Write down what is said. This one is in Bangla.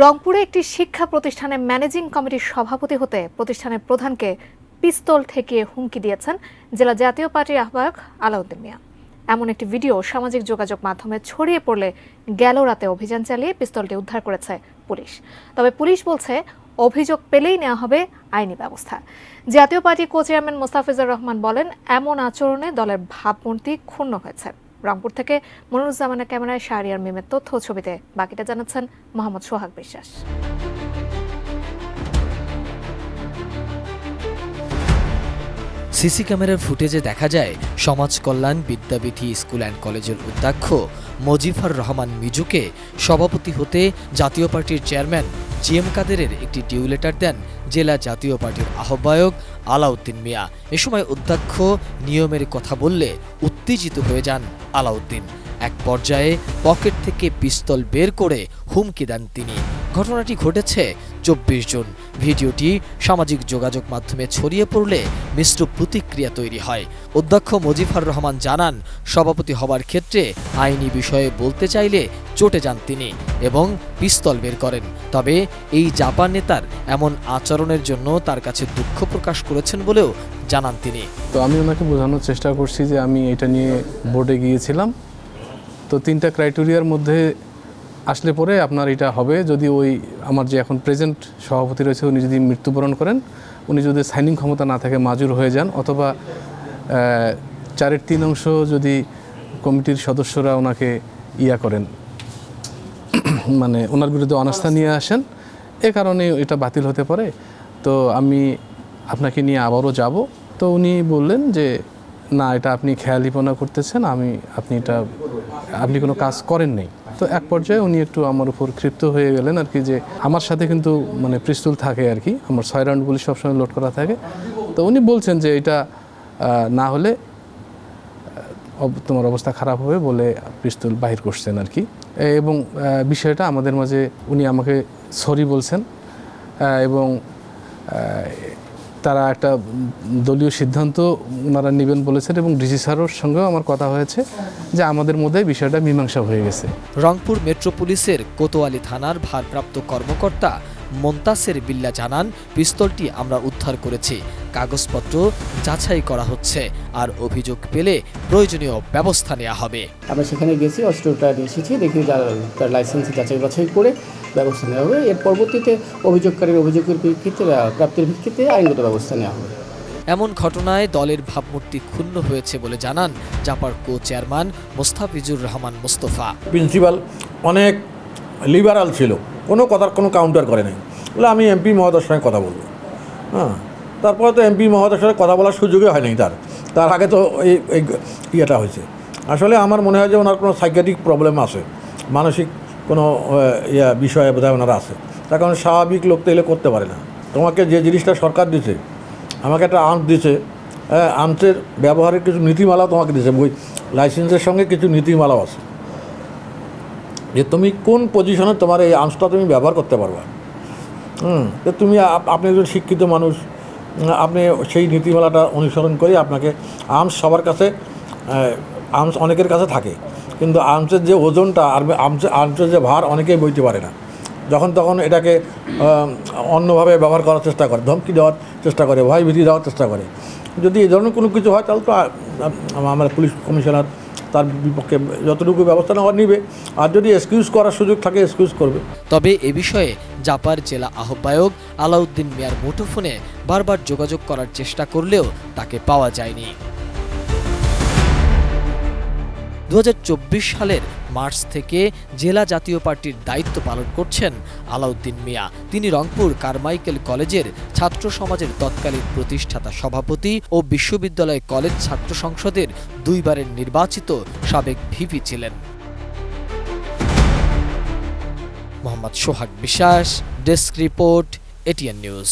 রংপুরে একটি শিক্ষা প্রতিষ্ঠানের ম্যানেজিং কমিটির সভাপতি হতে প্রতিষ্ঠানের প্রধানকে পিস্তল ঠেকিয়ে হুমকি দিয়েছেন জেলা জাতীয় পার্টির আহ্বায়ক আলাউদ্দিন মিয়া। এমন একটি ভিডিও সামাজিক যোগাযোগ মাধ্যমে ছড়িয়ে পড়লে গেল রাতে অভিযান চালিয়ে পিস্তলটি উদ্ধার করেছে পুলিশ। তবে পুলিশ বলছে অভিযোগ পেলেই নেওয়া হবে আইনি ব্যবস্থা। জাতীয় party co chairman Mostafizur Rahman বলেন, এমন আচরণে দলের ভাবমূর্তি ক্ষুণ্ণ হয়েছে। রংপুর থেকে মনিরুজ্জামানের ক্যামেরায় শাহরিয়ার মিমের তথ্য ছবিতে বাকিটা জানাচ্ছেন মোহাম্মদ সোহাগ বিশ্বাস। সিসি ক্যামেরার ফুটেজে দেখা যায় সমাজ কল্যাণ বিদ্যাবিধি স্কুল অ্যান্ড কলেজের অধ্যক্ষ মজিফার রহমান মিজুকে সভাপতি হতে জাতীয় পার্টির চেয়ারম্যান জিএম কাদেরের একটি ডিউ লেটার দেন জেলা জাতীয় পার্টির আহ্বায়ক আলাউদ্দিন মিয়া। এ সময় অধ্যক্ষ নিয়মের কথা বললে উত্তেজিত হয়ে যান আলাউদ্দিন। এক পর্যায়ে পকেট থেকে পিস্তল বের করে হুমকি দেন তিনি। ঘটনাটি ঘটেছে 24 জুন। ভিডিওটি সামাজিক যোগাযোগ মাধ্যমে ছড়িয়ে পড়লে মিশ্র প্রতিক্রিয়া তৈরি হয়। অধ্যক্ষ মজিফার রহমান জানান, সভাপতি হবার ক্ষেত্রে আইনি বিষয়ে বলতে চাইলে চটে যান তিনি এবং পিস্তল বের করেন। তবে এই জাপান নেতার এমন আচরণের জন্য তার কাছে দুঃখ প্রকাশ করেছেন বলেও জানান তিনি। তো আমি ওনাকে বোঝানোর চেষ্টা করছি যে আমি এটা নিয়ে বোর্ডে গিয়েছিলাম, তো 3টা ক্রাইটেরিয়ার মধ্যে আসলে পরে আপনার এটা হবে যদি ওই আমার যে এখন প্রেজেন্ট সভাপতি রয়েছে উনি যদি মৃত্যুবরণ করেন, উনি যদি সাইনিং ক্ষমতা না থাকে মাজুর হয়ে যান, অথবা 4/3 অংশ যদি কমিটির সদস্যরা ওনাকে করেন, মানে ওনার বিরুদ্ধে অনাস্থা নিয়ে আসেন, এ কারণে এটা বাতিল হতে পারে। তো আমি আপনাকে নিয়ে আবারও যাব। তো উনি বললেন যে না, এটা আপনি খেয়ালিপনা করতেছেন, আপনি কোনো কাজ করেন নাই। তো এক পর্যায়ে উনি একটু আমার উপর ক্ষিপ্ত হয়ে গেলেন আর কি, যে আমার সাথে কিন্তু মানে পিস্তল থাকে আর কি, আমার 6 রাউন্ড গুলি সবসময় লোড করা থাকে। তো উনি বলছেন যে এটা না হলে তোমার অবস্থা খারাপ হবে বলে পিস্তল বাহির করছেন আর কি। এবং বিষয়টা আমাদের মাঝে উনি আমাকে সরি বলছেন এবং তারা একটা দলীয় সিদ্ধান্ত ওনারা নেবেন বলেছেন এবং ডিসি স্যারের সঙ্গেও আমার কথা হয়েছে যে আমাদের মধ্যে বিষয়টা মীমাংসা হয়ে গেছে। রংপুর মেট্রো পুলিশের কোতোয়ালি থানার ভারপ্রাপ্ত কর্মকর্তা মন্তাসের বিল্লা জানান, পিস্তলটি আমরা উদ্ধার করেছি, কাগজপত্র যাচাই করা হচ্ছে, আর অভিযোগ পেলে প্রয়োজনীয় ব্যবস্থা নেওয়া হবে। আমরা সেখানে গেছি, অস্ত্রটা এসেছি, দেখি তার লাইসেন্স যাচাই বাছাই করে ব্যবস্থা নেওয়া হবে। এর পরবর্তীতে অভিযোগকারীর অভিযোগের ভিত্তিতে প্রাপ্তির ভিত্তিতে আইনগত ব্যবস্থা নেওয়া হবে। এমন ঘটনায় দলের ভাবমূর্তি ক্ষুণ্ণ হয়েছে বলে জানান জাপার co chairman Mostafizur Rahman Mostafa. Principal অনেক লিবারাল ছিল, কোনো কাউন্টার করে নাই, বলে আমি এমপি মহোদয়ের সঙ্গে কথা বলবো। তারপরে তো এমপি মহোদয়ের সঙ্গে কথা বলার সুযোগই হয়নি তার আগে তো এই ইয়েটা হয়েছে। আসলে আমার মনে হয় যে ওনার কোনো সাইকিয়াট্রিক প্রবলেম আছে, মানসিক কোনো বিষয়ে বোধহয় ওনারা আছে, তার কারণে স্বাভাবিক লোক তো এলে করতে পারে না। তোমাকে যে জিনিসটা সরকার দিছে, আমাকে একটা আর্মস দিছে, আর্মসের ব্যবহারের কিছু নীতিমালাও তোমাকে দিছে, বই লাইসেন্সের সঙ্গে কিছু নীতিমালাও আছে যে তুমি কোন পজিশনে তোমার এই আর্মসটা তুমি ব্যবহার করতে পারবা। তো আপনি একজন শিক্ষিত মানুষ, আপনি সেই নীতিমালাটা অনুসরণ করে আপনাকে আর্মস সবার কাছে, আর্মস অনেকের কাছে থাকে, কিন্তু আর্মসের যে ওজনটা আর আর্মসের যে ভার অনেকেই বইতে পারে না। যখন তখন এটাকে অন্যভাবে ব্যবহার করার চেষ্টা করে, ধমকি দেওয়ার চেষ্টা করে, ভয় ভীতি দেওয়ার চেষ্টা করে। যদি এই ধরনের কোনো কিছু হয় তাহলে তো আমার পুলিশ কমিশনার তার বিপক্ষে যতটুকু ব্যবস্থা নেওয়া নিবে, আর যদি এক্সকিউজ করার সুযোগ থাকে এক্সকিউজ করবে। তবে এ বিষয়ে জাপার জেলা আহ্বায়ক আলাউদ্দিন মিয়ার মুঠোফোনে বারবার যোগাযোগ করার চেষ্টা করলেও তাকে পাওয়া যায়নি। 2024 সালের মার্চ থেকে জেলা জাতীয় পার্টির দায়িত্ব পালন করছেন আলাউদ্দিন মিয়া। তিনি রংপুর কারমাইকেল কলেজের ছাত্র সমাজের তৎকালীন প্রতিষ্ঠাতা সভাপতি ও বিশ্ববিদ্যালয় কলেজ ছাত্র সংসদের 2 বারের নির্বাচিত সাবেক ভিপি ছিলেন। মোহাম্মদ সোহাগ বিশ্বাস, ডেস্ক রিপোর্ট, এটিএন নিউজ।